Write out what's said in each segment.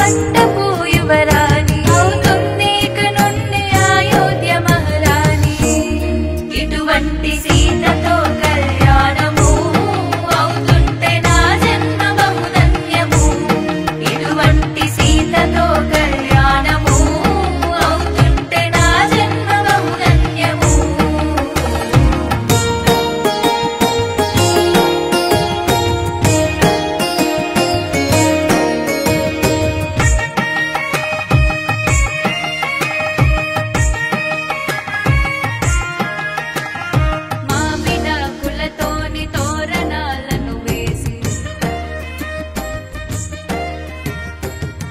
మండపు యువరాణి అవుతుంది కనుండి అయోధ్య మహారాణి ఇటువంటి సీతతో కళ్యాణము అవుతుంటే నా జన్మ బహుధన్యము ఇటువంటి సీతతో కళ్యాణము అవుతుంటే నా జన్మ బహుధన్యము మామిడాకులతోని తోరణాలను వేసి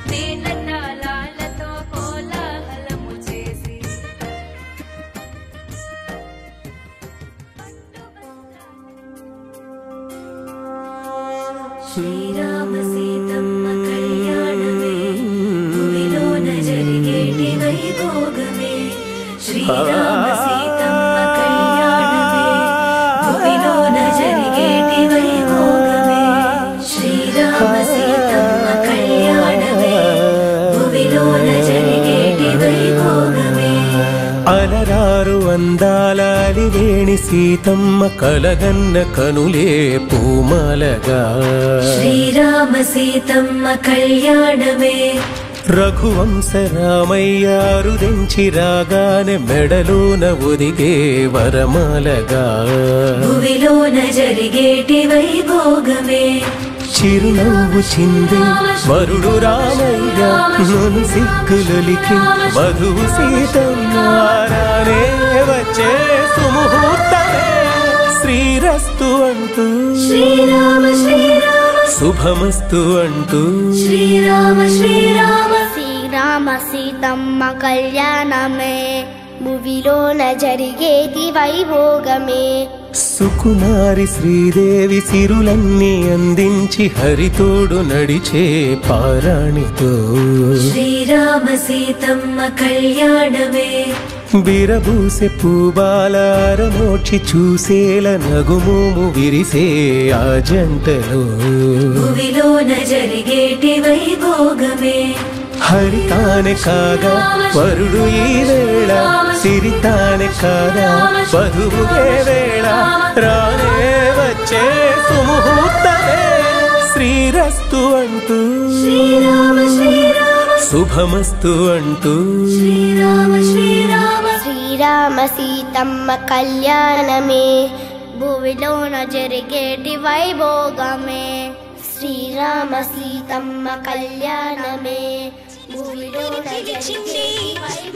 మేళతాళాలతో కోలాహలము చేసి శ్రీరామ సీతమ్మ కళ్యాణమే భూమిలోన జరిగేటి వైభోగమే శ్రీరామ సీతమ్మ కళ్యాణమే భూమిలోన జరిగేటి వైభోగమే శ్రీరామ సీతమ్మ కళ్యాణమే భూమిలోన జరిగేటి వైభోగమే అలరారు అందాల అలివేణి సీతమ్మ కలగన్న కనులే పూమాలగా శ్రీరామ సీతమ్మ కళ్యాణమే రఘువంశ రామయ్య అరుదెంచి రాగానే మెడలోన ఒదిగే వరమాలగా భూమిలోన జరిగేటి వైభోగమే చిరునవ్వు చింది వరుడు రామయ్య నన్ను సిగ్గులొలికి వధువు సీతమ్మ రానే వచ్చే సుముహూర్తమే శ్రీరస్తు అంటూ శ్రీరామ శ్రీరామ శుభమస్తు అంటూ శ్రీరామ శ్రీరామ శ్రీరామ సీతమ్మ కళ్యాణమే భూమిలోన జరిగేటి వైభోగమే సుకుమారి శ్రీదేవి సిరులన్నీ అందించి హరితోడు నడిచే పారాణితో శ్రీరామ సీతమ్మ కళ్యాణమే బిరబూసె పూబాలారమోక్షి చూసేల నగుమోము విరిసే ఆ జంటలో భూమిలోన జరిగేటి వైభోగమే హరితానే కాగా వరుడు ఈ వేళ సిరితానే కాగా వధువుగే వేళ రానే వచ్చే సుముహూర్తమే శ్రీరస్తు అంటూ శ్రీరామ శ్రీరామ శుభమస్తు అంటూ శ్రీరామ శ్రీరామ శ్రీరామ సీతమ్మ కళ్యాణమే భూమిలోన జరిగేటి వైభోగమే శ్రీరామ సీతమ్మ కళ్యాణమే భూమిలోన గెలిచింది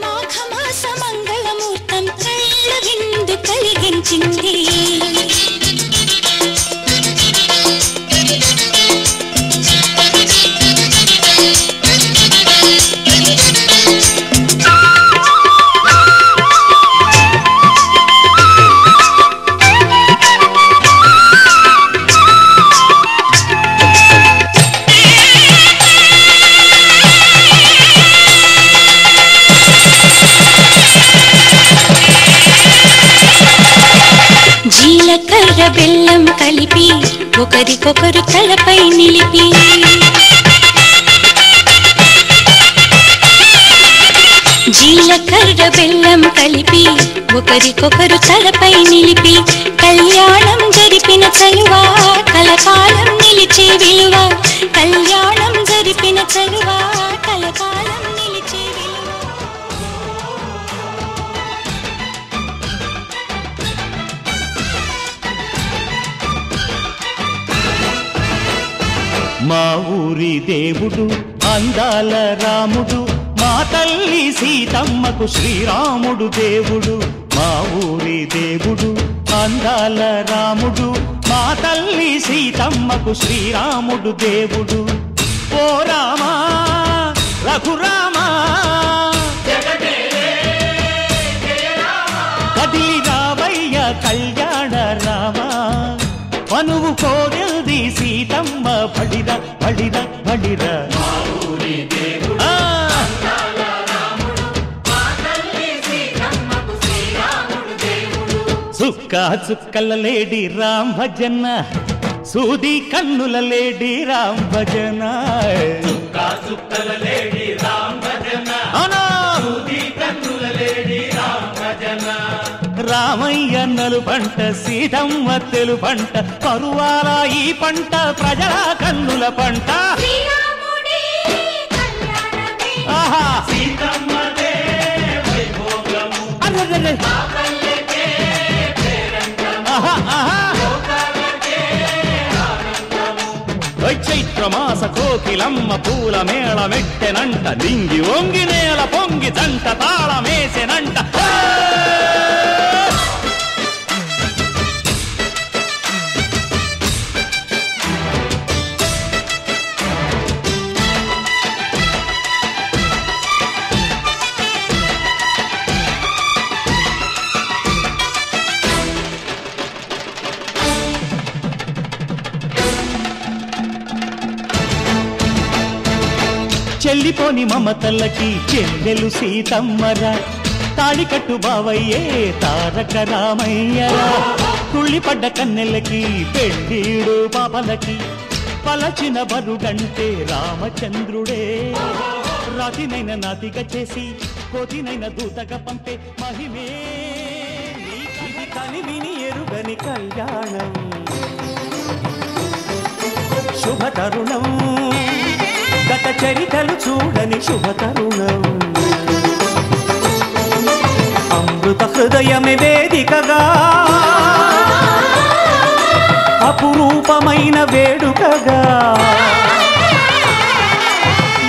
మాఘమాస మంగళమూర్తం కళ్ళ విందు కలిగించింది జీలకర్ర బెల్లం కలిపి ఒకరికొకరు తలపై నిలిపి జీలకర్ర బెల్లం కలిపి ఒకరికొకరు తలపై నిలిపి కళ్యాణం జరిపిన చలువా కలకాలం నిలిచే విలువ కళ్యాణం జరిపిన చలువా కలకాలం నిలిచే విలువ మా ఊరి దేవుడు అందాల రాముడు మా తల్లి సీతమ్మకు శ్రీరాముడు దేవుడు మా ఊరి దేవుడు అందాల రాముడు మా తల్లి సీతమ్మకు శ్రీరాముడు దేవుడు ఓ రామా రఘురామా కదిలి రావయ్య కళ్యాణ రామా మనువు కోగెల్ది సీతమ్మ బడిర బడిర బడిర సుక్క చుక్కల లేడి రామ్ భజన సూది కన్నుల లేడి రామ్ భజన రామయ్య నలు పంట సీతమ్మ తెలు పంట కరువాల ఈ పంట ప్రజల కన్నుల పంట చైత్రమాస కోకిలమ్మ పూల మేళ మెట్టెనంట దింగి వంగి నేల పొంగి జంట తాళమేసెనంట చెల్లిపోని మమతల్లకి చెల్లెలు సీతమ్మరా తాళికట్టు బావయ్యే తారక రామయ్యరా తుళ్ళిపడ్డ కన్నెలకి పెళ్ళీడు పాపలకి పలచిన బరుగంటే రామచంద్రుడే రాతినైన నాతిగా చేసి కోతినైన దూతగా పంపే మహిమే ఇది కని విని ఎరుగని కళ్యాణం శుభ తరుణం గత చరితలు చూడని శుభ తరుణం అమృత హృదయమే వేదికగా అపురూపమైన వేడుకగా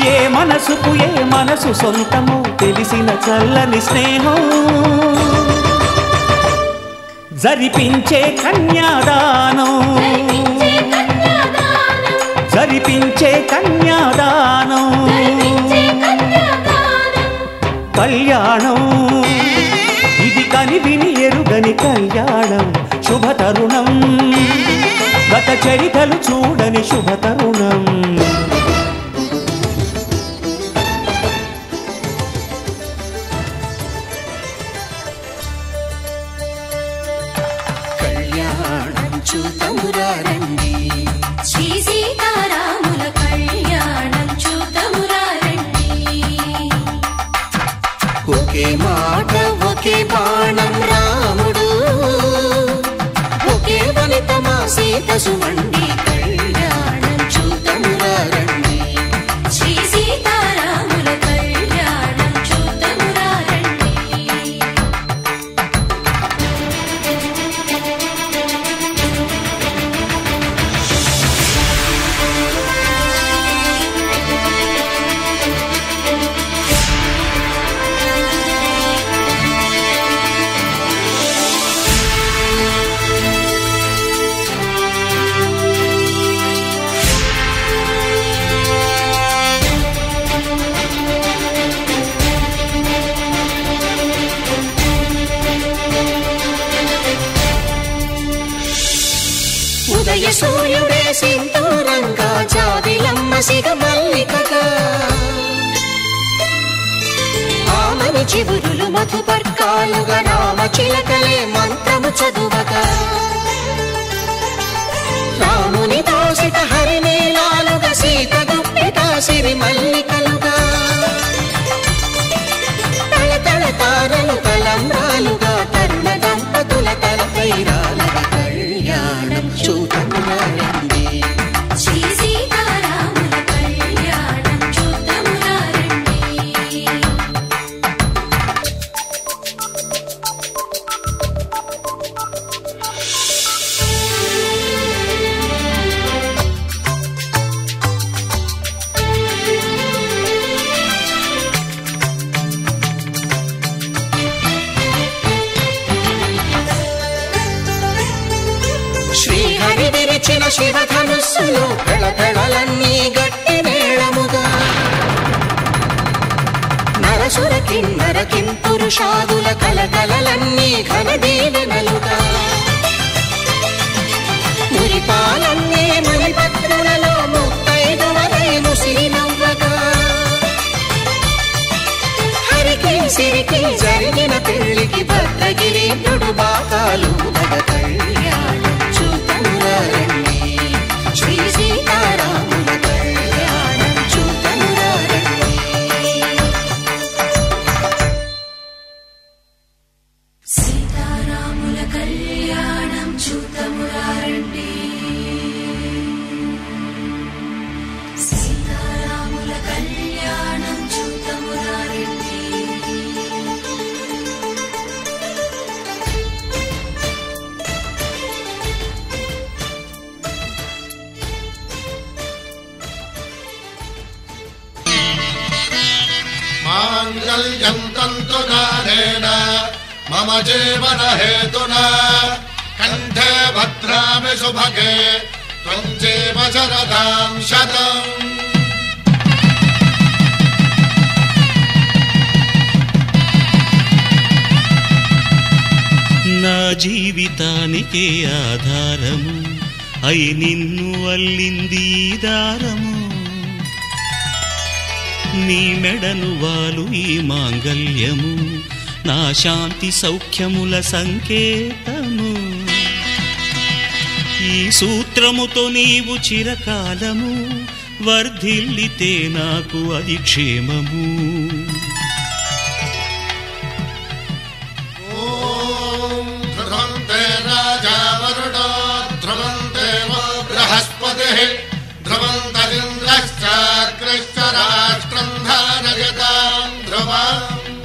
ఏ మనసుకు ఏ మనసు సొంతము తెలిసిన చల్లని స్నేహం జరిపించే కన్యాదానం జరిపించే కన్యాదానం కళ్యాణం ఇది కని విని ఎరుగని కళ్యాణం శుభ తరుణం గత చరితలు చూడని శుభ తరుణం కళ్యాణం చూతమురారండి శ్రీ సీతారాముల కళ్యాణం చూతమురారండి ఒకే మాట ఒకే బాణం రాముడు ఒకే వనిత మా సీత సుమండి కళ్యాణం చూతమురారండి శ్రీ సీతారాముల కళ్యాణం చూతమురారండి ఉదయ సూర్యుడే సింధూరంగా జాబిలమ్మ సిగ మల్లికగా ఆమని చివురులు మధుపర్కాలుగా రామ చిలకలే మంత్రము చదువగా రాముని దోసిట హరినీలాలుగా సీత గుప్పిట సిరి మల్లికలుగా తల తల తారలు తలంబ్రాలుగా తరుణ దంపతుల తలపై రాలగా కళ్యాణం చూతమురారండి శ్రీ సీతారాముల కళ్యాణం చూతమురారండి శ్రీహరి విరిచిన శివధనుస్సులు పెళపెళలన్నీ గట్టి మేళముగా నరసుర కిన్నర కింపురుషాదుల కలకలలన్నీ ఘన దీవెనలుగా మురిపాలన్నీ మణిపత్రులలో ముత్తైదువలై ముసిరి నవ్వగా హరికి సిరికి జరిగిన పెళ్లికి భద్రగిరి బాకాలు కళ్యాణం చూతమురారండి శ్రీ సీతారాముల కళ్యాణం చూతమురారండి మాంగళ్యం తంతునానేన మమ జీవన హేతునా కంఠే భద్రామి శుభగే త్వం జీవ శరదాం శతం. నా జీవితానికే ఆధారము అయి నిన్ను అల్లింది దారము. నీ మెడను వాలు ఈ మాంగళ్యము నా శాంతి సౌఖ్యముల సంకేతము. ఈ సూత్రముతో నీవు చిరకాలము వర్ధిల్లితే నాకు అది క్షేమము.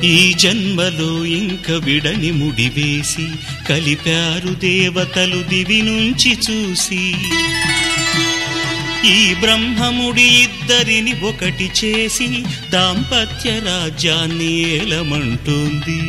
ఈ జన్మలో ఇంక విడని ముడివేసి కలిపారు దేవతలు దివి నుంచి చూసి. ఈ బ్రహ్మముడి ఇద్దరిని ఒకటి చేసి దాంపత్య రాజ్యాన్ని ఏలమంటోంది.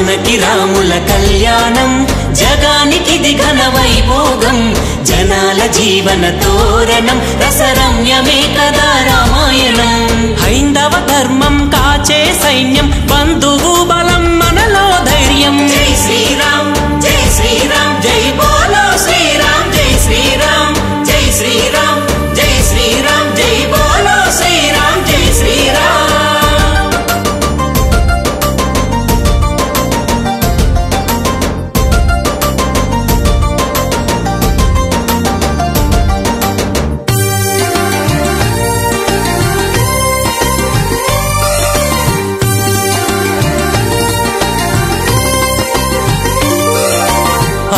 జానకి రాముల కళ్యాణం జగానికిది ఘన వైభోగం జనాల జీవన తోరణం రసరమ్యమే కదా రామాయణం హైందవ ధర్మం కాచే సైన్యం బంధువు బలం మనలో ధైర్యం జై శ్రీరామ్ జై శ్రీరామ్ జై బోలో శ్రీరామ్ జై శ్రీరామ్ జై శ్రీరామ్ జై శ్రీరామ్ జై బోలో శ్రీరామ్ జై శ్రీరామ్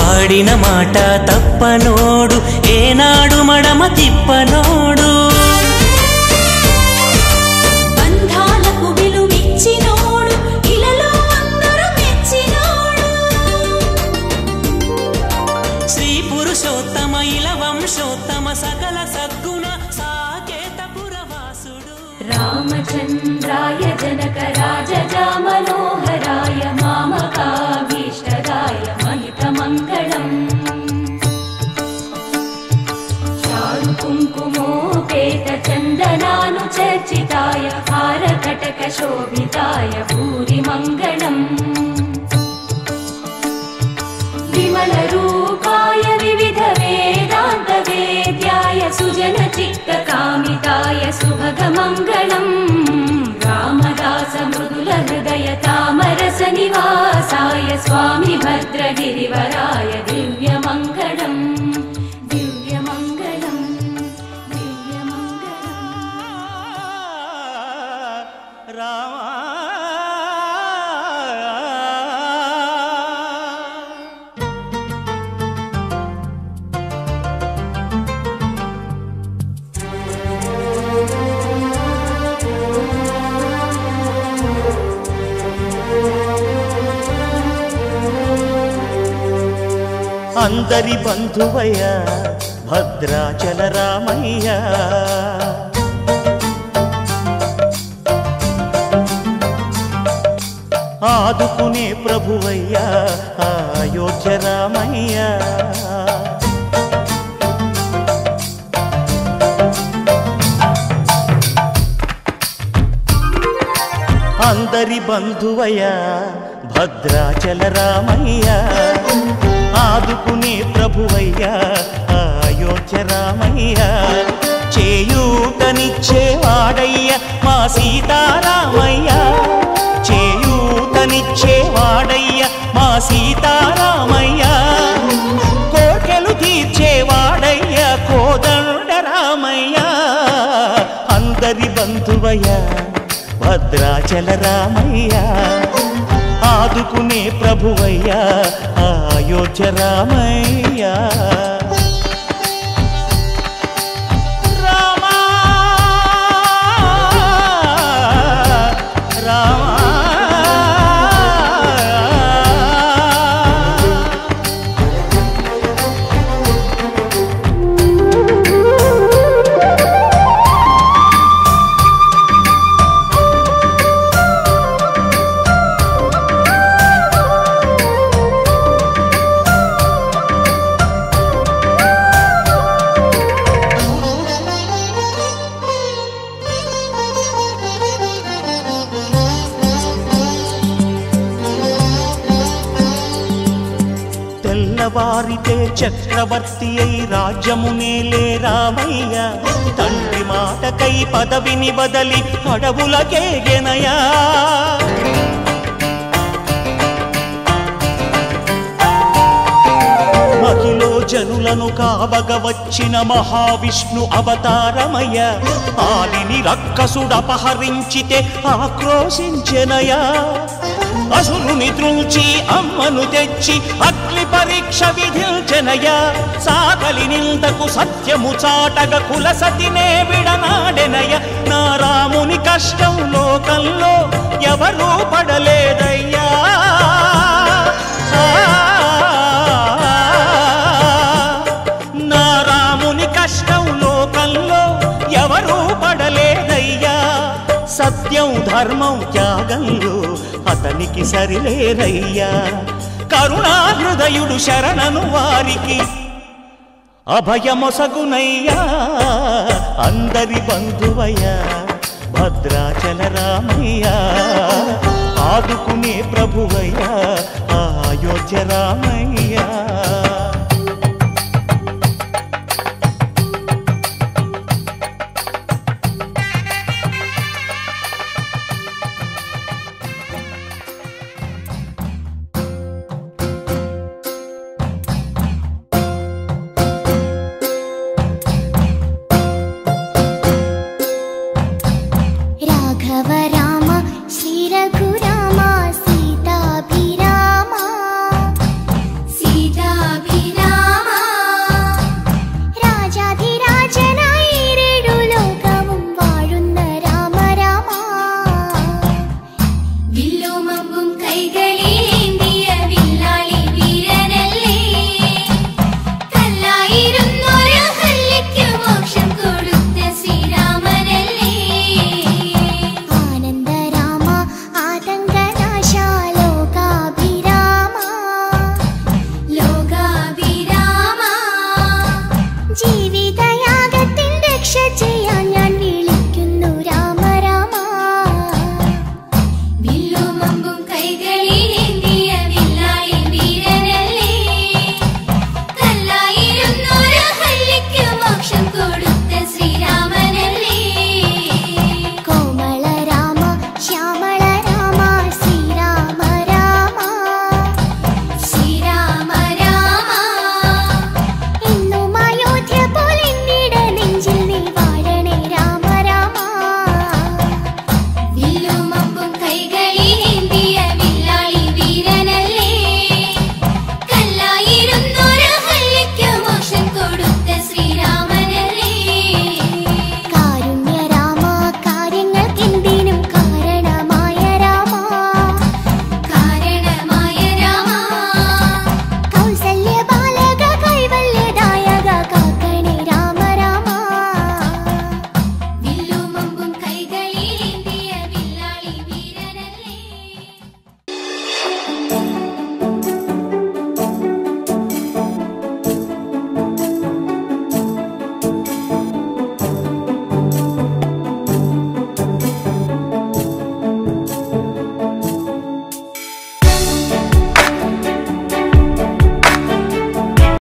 ఆడిన మాట తప్పనోడు ఏనాడు మడమ తిప్పనోడు బంధాలకు విలువిచ్చినోడు ఇలలో అందరూ మెచ్చినోడు శ్రీ పురుషోత్తమ ఇల వంశోత్తమ సకల సద్గుణ సాకేత పురవాసుడు రామచంద్రాయ జనక రాజజా మనోహరాయ మామకాభీష్టదాయ మహితమంగళం చారు కుంకుమోపేత చందనాను చర్చితాయ హారకటక శోభితాయ భూరి మంగళం విమల రూపాయ వివిధ వేదాంత వేద్యాయ సుజన చిత్త కామితాయ సుభగ మంగళం రామదాస మృదుల హృదయ తామరస నివాసాయ స్వామి భద్రగిరివరాయ దివ్య మంగళం దివ్య మంగళం దివ్య మంగళం రామ అందరి బంధువయ్య భద్రాచల రామయ్య ఆదుకునే ప్రభువయ్య అయోధ్య రామయ్య అందరి బంధువయ్య భద్రాచల రామయ్య ఆదుకునే ప్రభువయ్య అయోధ్య రామయ్య చేయూతనిచ్చేవాడయ్య మా సీతారామయ్య చేయూతనిచ్చేవాడయ్య మా సీతారామయ్య కోర్కెలు తీర్చేవాడయ్య కోదండ రామయ్య అందరి బంధువయ్య భద్రాచల రామయ్య ఆదుకునే ప్రభువయ్య అయోధ్య రామయ్య రామా రామా తెల్లవారితే చక్రవర్తి అయి రాజ్యమునేలే రామయ్య తండ్రి మాటకై పదవిని బదలి అడవులకేగెనయా మహిలో జనులను కావగ వచ్చిన మహావిష్ణు అవతారమయ్య ఆలిని రక్కసుడపహరించితే ఆక్రోశించెనయా అసురుని త్రుంచి అమ్మను తెచ్చి అగ్ని పరీక్ష విధించెనయ సాగలి నిందకు సత్యము చాటగ కుల సతినే విడనాడెనయ నా రాముని కష్టం లోకంలో ఎవరూ పడలేదయ్యా నా రాముని కష్టం లోకంలో ఎవరూ పడలేదయ్యా సత్యం ధర్మం ధర్మం త్యాగంలో అతనికి సరిలేరయ్యా. కరుణా హృదయుడు శరణను వారికి అభయమొసగునయ్యా. అందరి బంధువయ్యా భద్రాచల రామయ్యా, ఆదుకునే ప్రభువయ్యా అయోధ్య రామయ్యా.